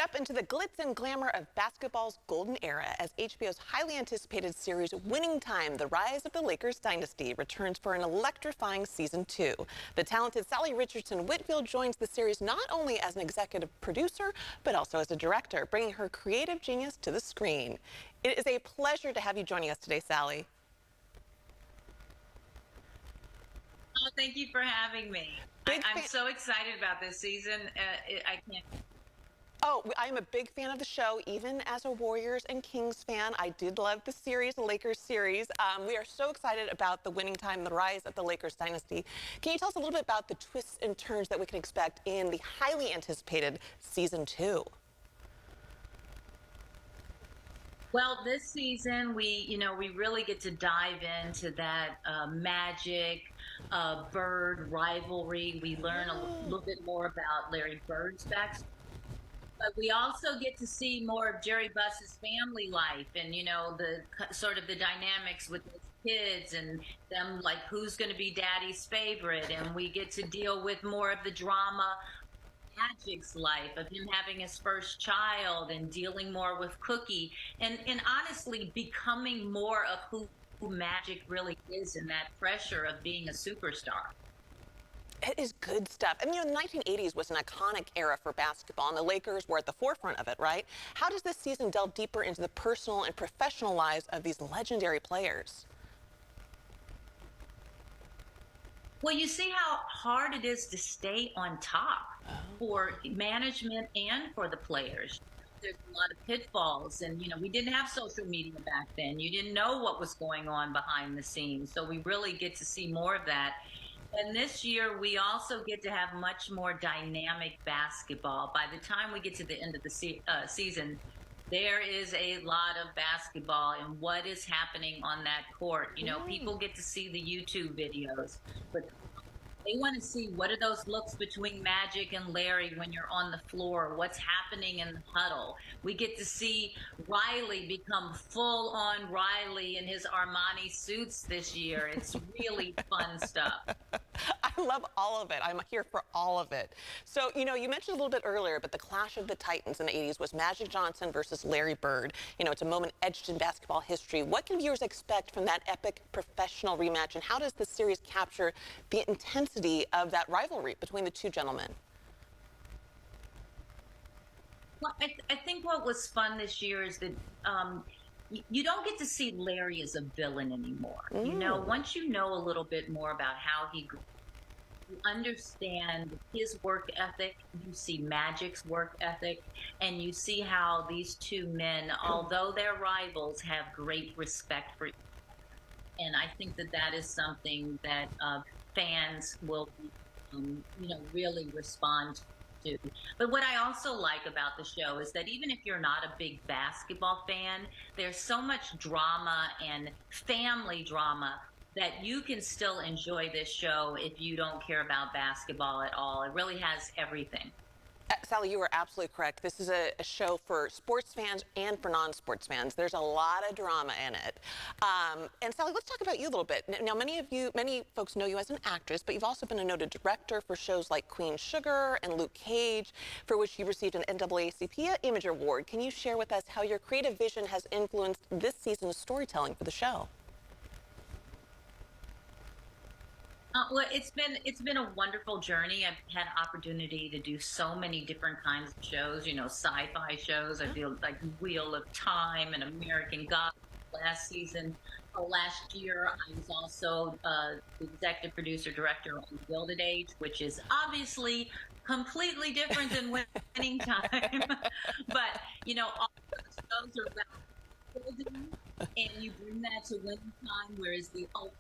Step into the glitz and glamour of basketball's golden era as HBO's highly anticipated series Winning Time, The Rise of the Lakers Dynasty returns for an electrifying season 2. The talented Sally Richardson Whitfield joins the series not only as an executive producer, but also as a director, bringing her creative genius to the screen. It is a pleasure to have you joining us today, Sally. Oh, thank you for having me. I'm so excited about this season. I can't. Oh, I'm a big fan of the show, even as a Warriors and Kings fan. I did love the series, the Lakers series. We are so excited about the Winning Time, the rise of the Lakers dynasty. Can you tell us a little bit about the twists and turns that we can expect in the highly anticipated season 2? Well, this season we really get to dive into that Magic Bird rivalry. We learn a little bit more about Larry Bird's backstory. But we also get to see more of Jerry Buss's family life and, the sort of the dynamics with his kids and them, like who's going to be daddy's favorite. And we get to deal with more of the drama Magic's life, of him having his first child and dealing more with Cookie and honestly becoming more of who Magic really is and that pressure of being a superstar. It is good stuff. I mean, the 1980s was an iconic era for basketball, and the Lakers were at the forefront of it, right? How does this season delve deeper into the personal and professional lives of these legendary players? Well, you see how hard it is to stay on top for management and for the players. There's a lot of pitfalls, and we didn't have social media back then. You didn't know what was going on behind the scenes, so we really get to see more of that. And this year, we also get to have much more dynamic basketball. By the time we get to the end of the season, there is a lot of basketball and what is happening on that court. People get to see the YouTube videos, but they want to see what are those looks between Magic and Larry when you're on the floor, what's happening in the huddle. We get to see Riley become full-on Riley in his Armani suits this year. It's really fun stuff. I love all of it. I'm here for all of it. So, you mentioned a little bit earlier, but the clash of the Titans in the 80s was Magic Johnson versus Larry Bird. It's a moment etched in basketball history. What can viewers expect from that epic professional rematch, and how does the series capture the intensity of that rivalry between the two gentlemen? Well, I think what was fun this year is that you don't get to see Larry as a villain anymore. Once you know a little bit more about how he grew, you understand his work ethic, you see Magic's work ethic, and you see how these two men, although they're rivals, have great respect for each other. And I think that that is something that fans will, really respond to. But what I also like about the show is that even if you're not a big basketball fan, there's so much drama and family drama that you can still enjoy this show if you don't care about basketball at all. It really has everything. Sally, you are absolutely correct. This is a show for sports fans and for non-sports fans. There's a lot of drama in it. And Sally, let's talk about you a little bit. Now, many folks know you as an actress, but you've also been a noted director for shows like Queen Sugar and Luke Cage, for which you received an NAACP Image Award. Can you share with us how your creative vision has influenced this season's storytelling for the show? Well, it's been a wonderful journey. I've had opportunity to do so many different kinds of shows, sci-fi shows. I feel like Wheel of Time and American Gods last season. Last year, I was also the executive producer director on Gilded Age, which is obviously completely different than Winning Time. But, all those shows are about building, and you bring that to Winning Time, whereas the ultimate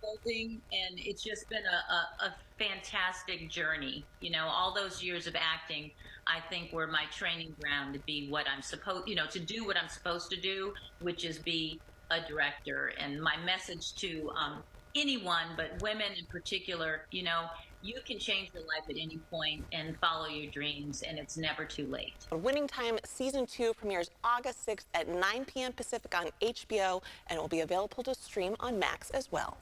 building, and it's just been a fantastic journey. All those years of acting, I think, were my training ground to be what I'm supposed, to do what I'm supposed to do, which is be a director. And my message to anyone, but women in particular, you can change your life at any point and follow your dreams, and it's never too late. Winning Time Season 2 premieres August 6th at 9 p.m. Pacific on HBO, and will be available to stream on Max as well.